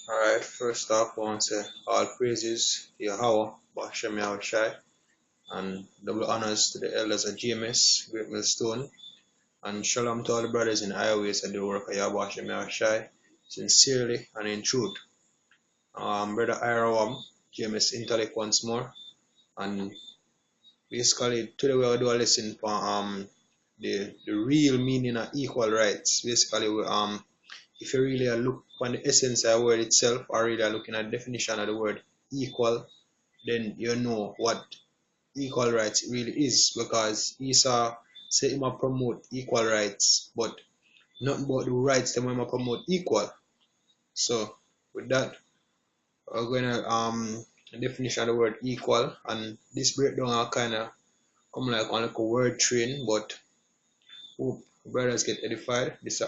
Alright, first off, I want to say all praises to Yahweh, Bashem Yahushai, and double honors to the elders of GMS, Great Millstone, and shalom to all the brothers in highways and the work of Yahweh Bashem Yahushai, sincerely and in truth. Brother Irawam, GMS Intellect once more, and basically today we'll do a lesson for the real meaning of equal rights. Basically, if you really look on the essence of the word itself, or really looking at the definition of the word equal, then you know what equal rights really is, because Esau said he might promote equal rights, but not about the rights that might promote equal. So with that, we're gonna definition of the word equal, and this breakdown are kinda come like on like a word train, but hope brothers get edified. This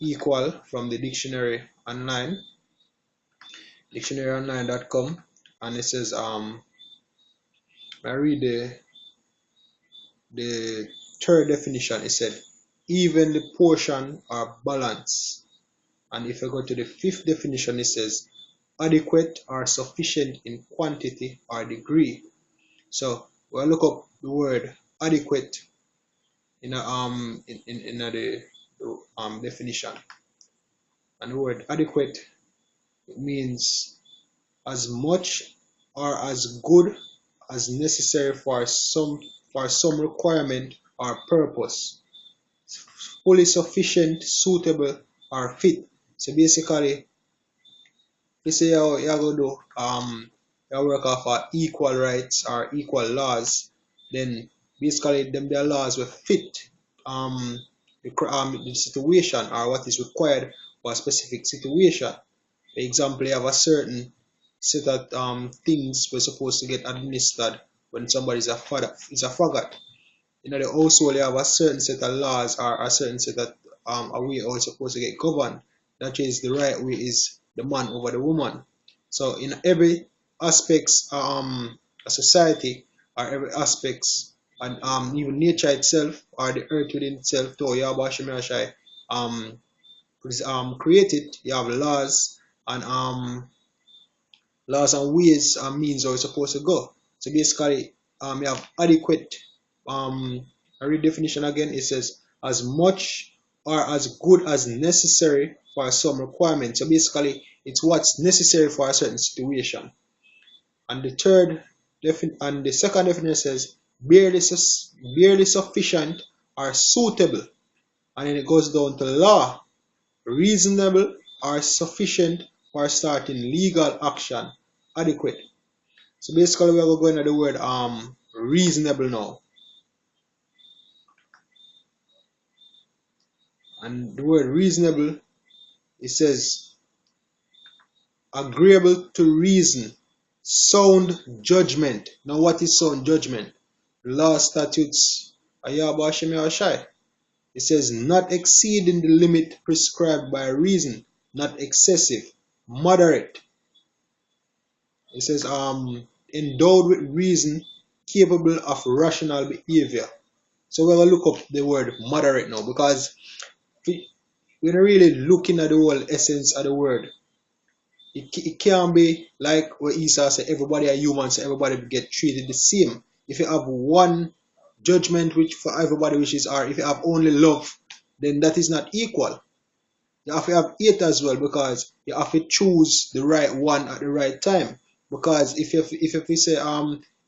equal from the dictionary online, dictionaryonline.com, and it says I read the third definition. It said evenly portion or balance. And if I go to the fifth definition, it says adequate or sufficient in quantity or degree. So we'll look up the word adequate in the definition. And the word adequate, it means as much or as good as necessary for some requirement or purpose, fully sufficient, suitable, or fit. So basically, you say you're going to do you work off equal rights or equal laws, then basically their laws will fit the situation or what is required for a specific situation. For example, you have a certain set of things we're supposed to get administered when somebody is a faggot. In the household, you have a certain set of laws or a certain set of a way how it's supposed to get governed. That is, the right way is the man over the woman. So in every aspects a society, or every aspects, and even nature itself or the earth within itself, though Yahweh Shemashai created, you have laws and ways and means how it's supposed to go. So basically, you have adequate. I read definition again. It says as much or as good as necessary for some requirement. So basically, it's what's necessary for a certain situation. And the second definition says barely sufficient or suitable. And then it goes down to law, reasonable or sufficient for starting legal action, adequate. So basically, we are going to the word reasonable now. And the word reasonable, it says agreeable to reason, sound judgment. Now what is sound judgment? Law, statutes, Ayaba Shemi. It says not exceeding the limit prescribed by reason, not excessive, moderate. It says endowed with reason, capable of rational behavior. So we're going to look up the word moderate now, because we're not really looking at the whole essence of the word. It can't be like what Esau said, everybody are humans, so everybody get treated the same. If you have one judgment which for everybody which is if you have only love, then that is not equal. You have to have hate as well, because you have to choose the right one at the right time. Because if you say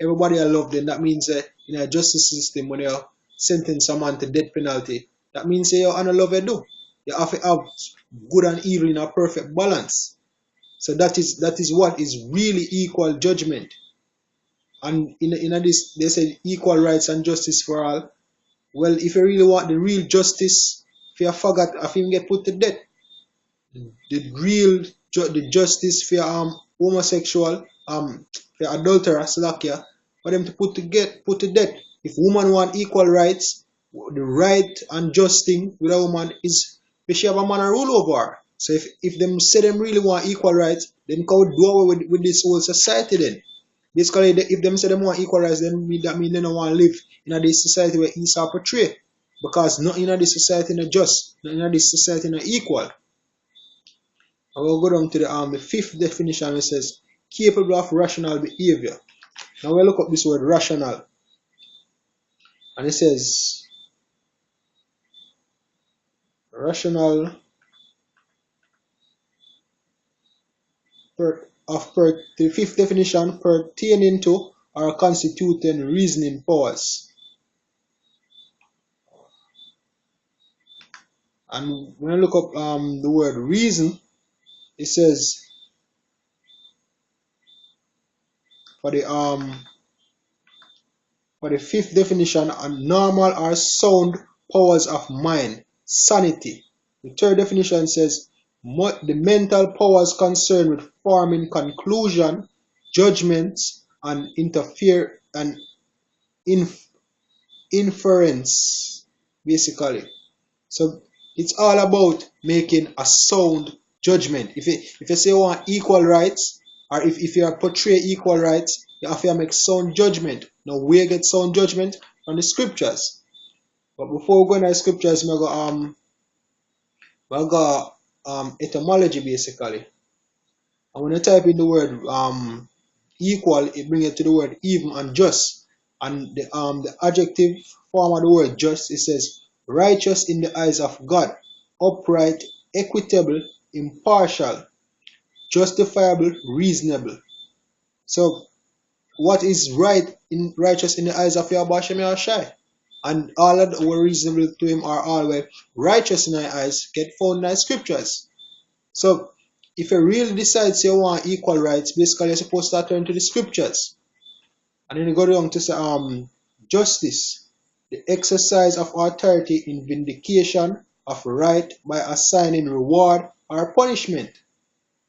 everybody are love, then that means in a justice system, when you sentence someone to death penalty, that means you honor love you do. You have to have good and evil in a perfect balance. So that is what is really equal judgment. And in this, they say equal rights and justice for all. Well, if you really want the real justice, if you forgot, if you get put to death, the justice for homosexual, for adulterer, slakia, for them to put to death. If woman want equal rights, the right and just thing with a woman is she have a man to rule over her. So if them say them really want equal rights, then go do away with this whole society then. Basically, if them say them want equal rights, then that means they don't want to live in this society where Esau portray. Because nothing in this society is just, nothing in this society is equal. I will go down to the fifth definition, which says capable of rational behavior. Now we look up this word rational, and it says rational the fifth definition, pertaining to or constituting reasoning powers. And when I look up the word reason, it says for the fifth definition, a normal or sound powers of mind, sanity. The third definition says the mental powers concerned with forming conclusion, judgments, and inference, basically. So it's all about making a sound judgment. If you say you want equal rights, or if you portray equal rights, you have to make sound judgment. Now where get sound judgment? From the scriptures. But before we go into the scriptures, we go etymology basically. And when you type in the word equal, it brings it to the word even and just. And the adjective form of the word just, it says righteous in the eyes of God, upright, equitable, impartial, justifiable, reasonable. So what is righteous in the eyes of Yahweh Shem Yahushai? And all that were reasonable to him are always righteous in our eyes, get found in the scriptures. So if you really decide you want equal rights, basically you're supposed to turn to the scriptures. And then you go down to say justice, the exercise of authority in vindication of right by assigning reward or punishment.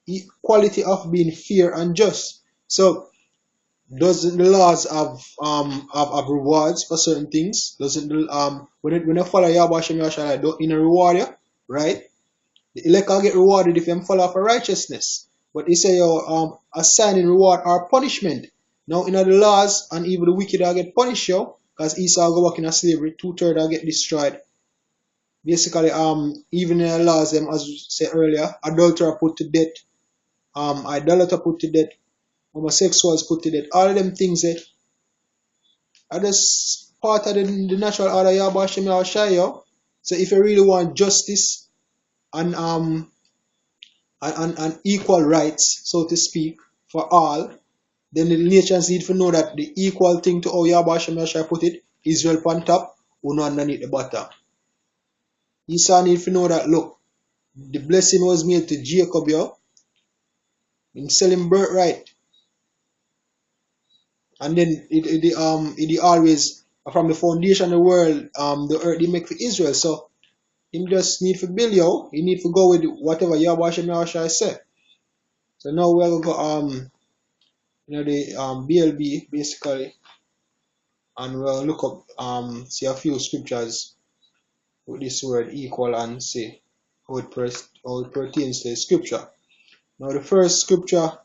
Equality of being fair and just. So does the laws have rewards for certain things? Doesn't when you follow Yahweh Shem Yahushua, don't in a reward you, right? The elect will get rewarded if you follow for righteousness. But he say you assigning reward or punishment. Now in the laws, and even the wicked will get punished, yo, because Esau go back in a slavery, 2/3 will get destroyed. Basically, even in the laws, them as we said earlier, adulterer put to death, idolater put to death, homosexuals put to death. All of them things that are just part of the natural order of Yahweh Shem Yahushai, yo. So if you really want justice and equal rights, so to speak, for all, then the nations need to know that the equal thing to how Yahweh Shem Yahushai put it, Israel on top, Uno underneath the bottom. Esau need to know that, look, the blessing was made to Jacob, yo, in selling birthright. And then it always from the foundation of the world, the earth they make for Israel. So him just need to build yo. He need to go with whatever Yahweh Shem Yahushai say. So now we're gonna go the BLB basically, and we'll look up see a few scriptures with this word equal and see how it pertains to the scripture. Now the first scripture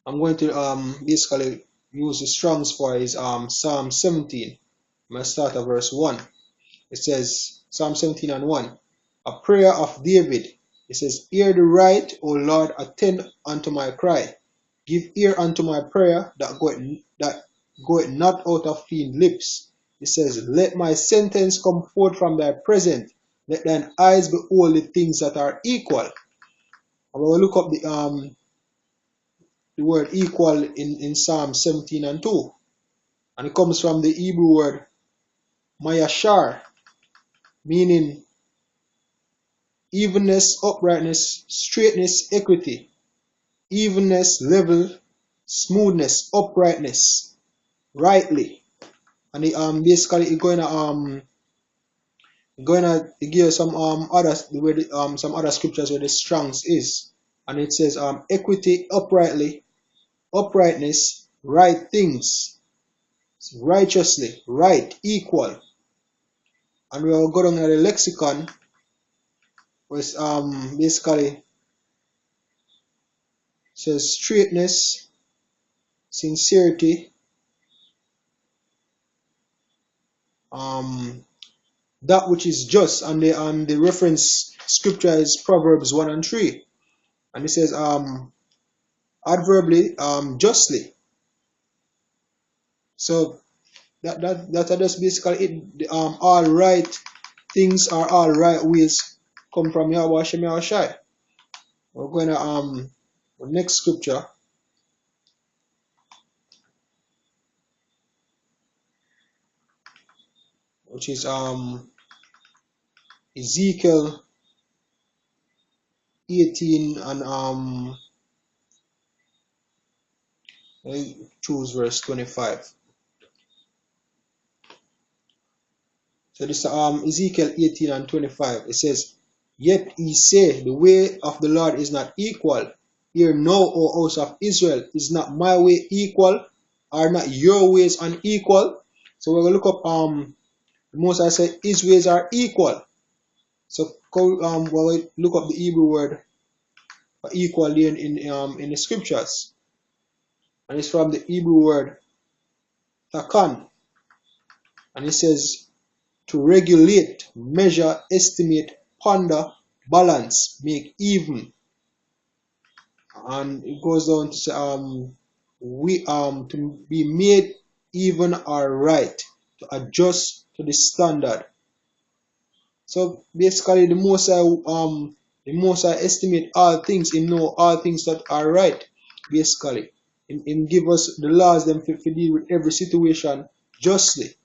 I'm going to basically use the Strong's for is Psalm 17. I'm going to start at verse 1. It says, Psalm 17 and 1, a prayer of David. It says, hear the right, O Lord, attend unto my cry. Give ear unto my prayer that goeth not out of clean lips. It says, let my sentence come forth from thy presence. Let thine eyes behold the things that are equal. I will look up the word equal in Psalm 17 and 2. And it comes from the Hebrew word mayashar, meaning evenness, uprightness, straightness, equity. Evenness, level, smoothness, uprightness, rightly. And it basically it's going to give some some other scriptures where the Strong's is. And it says equity, uprightness, right things, righteously, right, equal. And we'll go down to the lexicon, which basically says straightness, sincerity, that which is just, and the reference scripture is Proverbs 1 and 3. And it says, adverbly, justly. So that are just basically it. All right things are all right ways come from Yahweh Hashem Yahushai. We're going to the next scripture, which is Ezekiel 18 and I choose verse 25. So this Ezekiel 18 and 25. It says, "Yet ye say, the way of the Lord is not equal. Hear now, O house of Israel, is not my way equal? Are not your ways unequal?" So we're gonna look up Most I say his ways are equal. So when we look up the Hebrew word for equal in the scriptures, and it's from the Hebrew word takan, and it says to regulate, measure, estimate, ponder, balance, make even, and it goes on to say to be made even or right, to adjust to the standard. So basically, the most I estimate all things, him know all things that are right. Basically, him give us the laws them to deal with every situation justly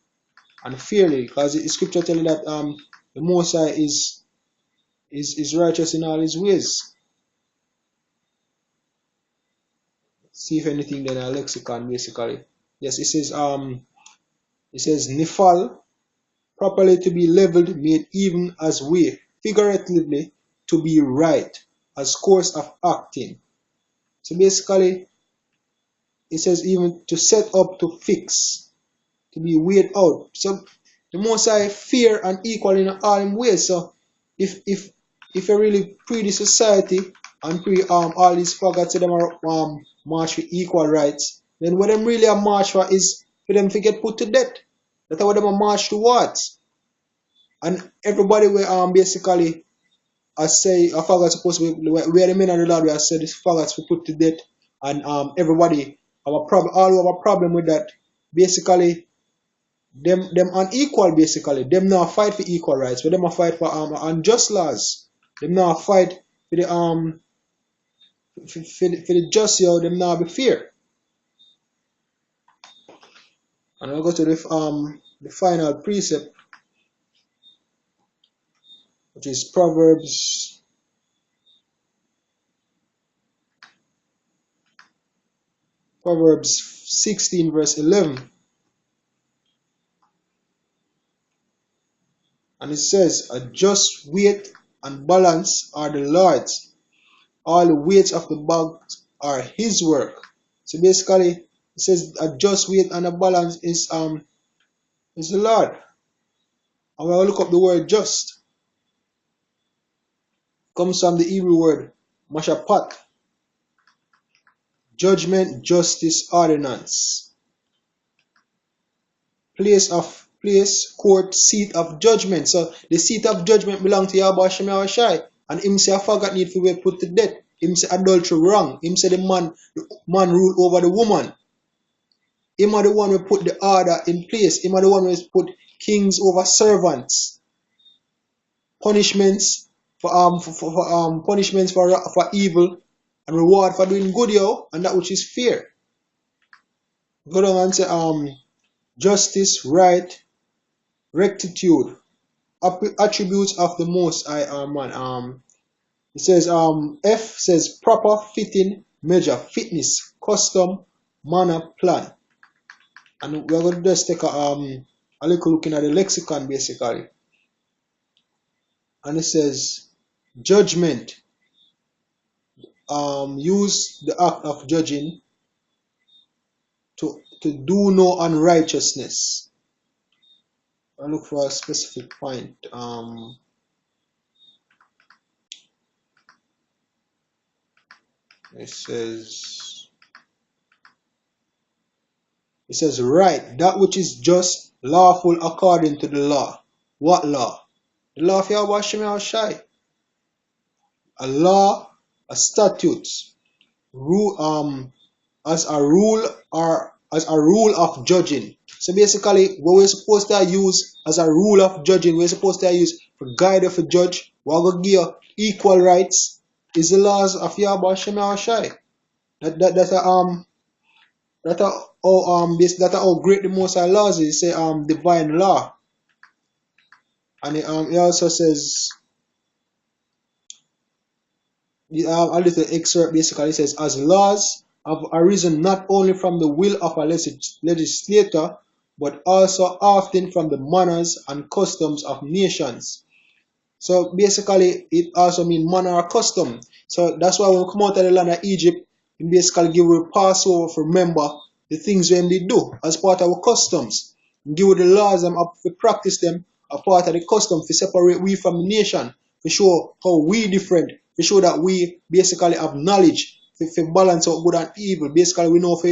and fairly, because the scripture tell you that the Most High is righteous in all his ways. See if anything then a lexicon basically. Yes, it says nifal, properly to be leveled, made even as way, figuratively to be right, as course of acting. So basically it says even to set up, to fix, to be weighed out. So the Most High fair and equal in all in ways. So if you really pre the society and pre all these faggots say them are march for equal rights, then what them really are march for is for them to get put to death. That's what them are march towards. And everybody will basically I say a faggot supposed to be where the men of the Lord we have said this faggots we put to death, and everybody have a problem, all have a problem with that. Basically them unequal, basically. Them not fight for equal rights, but them a fight for unjust laws. Them not fight for the for the just, yo, them not be fair. And I'll go to the final precept, which is Proverbs 16 verse 11. And it says, "A just weight and balance are the Lord's. All the weights of the bags are his work." So basically it says a just weight and a balance is the Lord. And when I look up the word just, it comes from the Hebrew word mashapat, judgment, justice, ordinance. Place, court, seat of judgment. So the seat of judgment belongs to Yahweh Hashem Yahushai. And him say a faggot need to be put to death. Him say adultery wrong. Him say the man rule over the woman. Him are the one who put the order in place. Him are the one who put kings over servants. Punishments punishments for evil and reward for doing good, yo, and that which is fair. Go down and say justice, right, rectitude, attributes of the Most High man. It says F says proper, fitting, measure, fitness, custom, manner, plan. And we're going to just take a little looking at the lexicon basically. And it says judgment, use the act of judging to do no unrighteousness. I look for a specific point. It says right, that which is just, lawful according to the law. What law? The law of Yahweh Hashem Yahushai. a law, a statute, rule as a rule or as a rule of judging. So basically, what we're supposed to use as a rule of judging, we're supposed to use for guide of a judge, we're gonna give you equal rights, is the laws of Yahweh Shem Shai. That how great the Most High laws is. Say divine law, and it also says a little excerpt basically says, as laws have arisen not only from the will of a legislator, but also often from the manners and customs of nations. So basically, it also means manner or custom. So that's why when we come out of the land of Egypt, we basically give a Passover to remember the things when they do as part of our customs. We give the laws them up to practice them as part of the custom to separate we from the nation, to show how we different, to show that we basically have knowledge, to balance out good and evil. Basically, we know for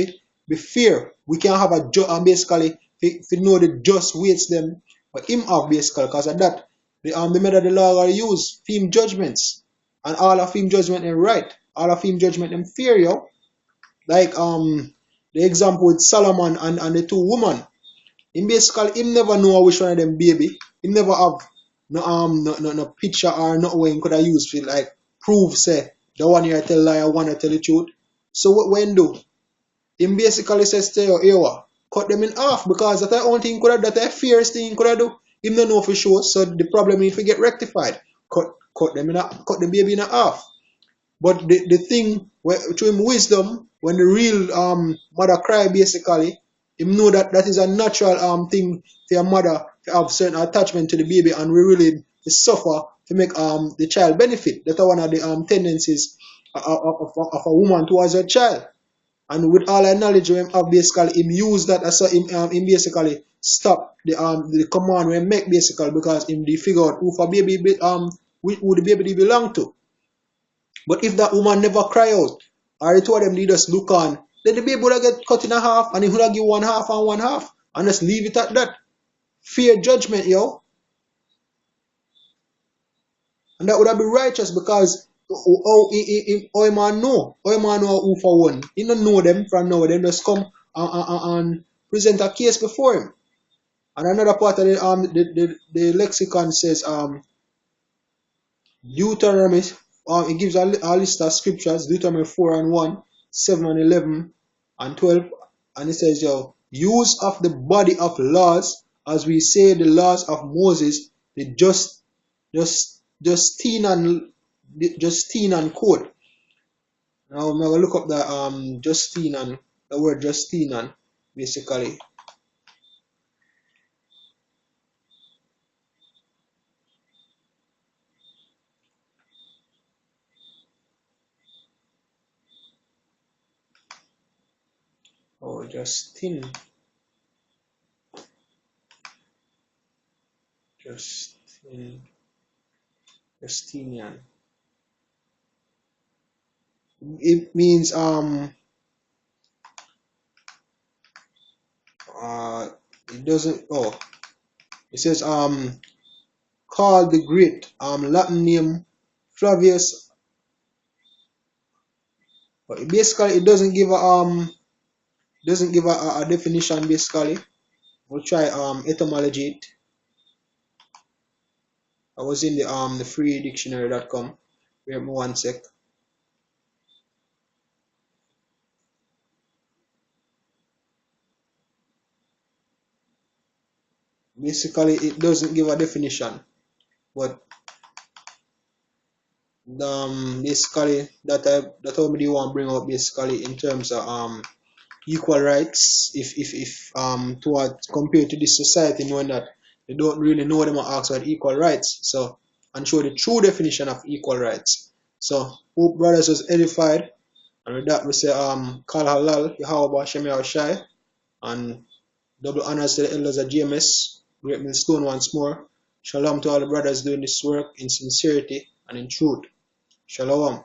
be fair. We can have a and basically to know the just weights them, but him have basically because of that. The method the law are use film judgments, and all of film judgment are right. All of film judgment them fair, yo. Like the example with Solomon and the two women. Him basically him never know which one of them baby. Him never have no picture or no way he could have used to like prove say the one here tell lie, one tell the truth. So what when do? Him basically says to you, Ewa, cut them in half because that's the only thing could have that the fierce thing could have do. Him don't know for sure, so the problem need to get rectified. Cut the baby in half. But the thing to him wisdom, when the real mother cry basically, him know that that is a natural thing for a mother to have certain attachment to the baby and we really suffer to make the child benefit. That's one of the tendencies of a woman towards her child. And with all our knowledge we have basically him use that as him basically stop the command we make basically because him they figure out who for baby who the baby belong to. But if that woman never cry out, or the two of them they just look on, then the baby would get cut in half and he would give one half and one half and just leave it at that. Fair judgment, yo. And that would have been righteous because how man know who for one. He don't know them from now, them just come and present a case before him. And another part of the lexicon says Deuteronomy, it gives a list of scriptures, Deuteronomy 4 and 1, 7 and 11 and 12, and it says, yo, use of the body of laws, as we say the laws of Moses, the Justine and code. Now I'm gonna look up the Justine and the word Justine and basically. Oh, Justinian. It means it doesn't it says called the great Latin name Flavius, but basically it doesn't give a definition basically. We'll try etymology it. I was in the freedictionary.com. Wait me one sec. Basically it doesn't give a definition, but basically that how me want to bring out basically in terms of equal rights if towards compared to this society knowing that they don't really know them are asked about equal rights, so and show the true definition of equal rights. So hope brothers was edified, and with that we say Kal Halal, Yahweh Shem Shai, and double honors to the elders of GMS, Great Millstone once more. Shalom to all the brothers doing this work in sincerity and in truth. Shalom.